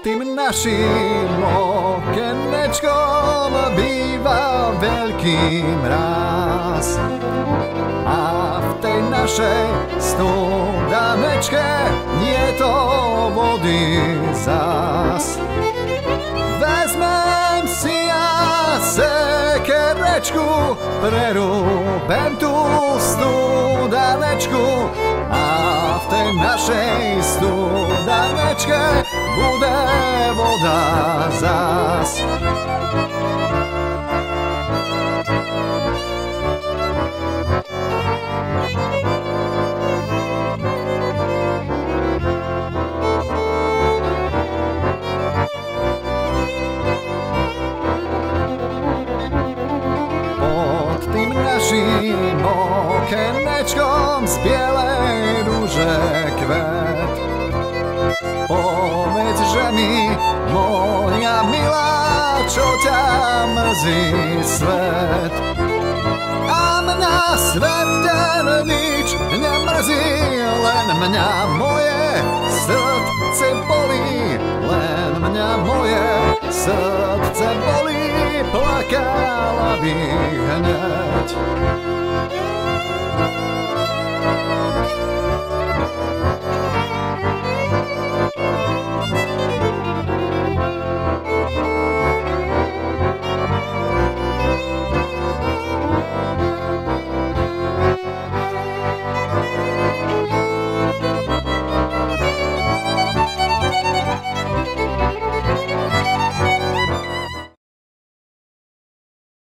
tým naším okenečkom býva veľký mráz. A v tej našej studanečke nie to vody zás. Vezmem si ja sekerečku, prerúbem tú studanečku a v tej našej studanečke bude voda zás. Naším okenečkom z bielej rúže kvet. Povedz, že mi, moja milá, čo ťa mrzí svet. A mňa svet ten nič nemrzí, len mňa moje srdce bolí, len mňa moje srdce bolí, plakala by hneď.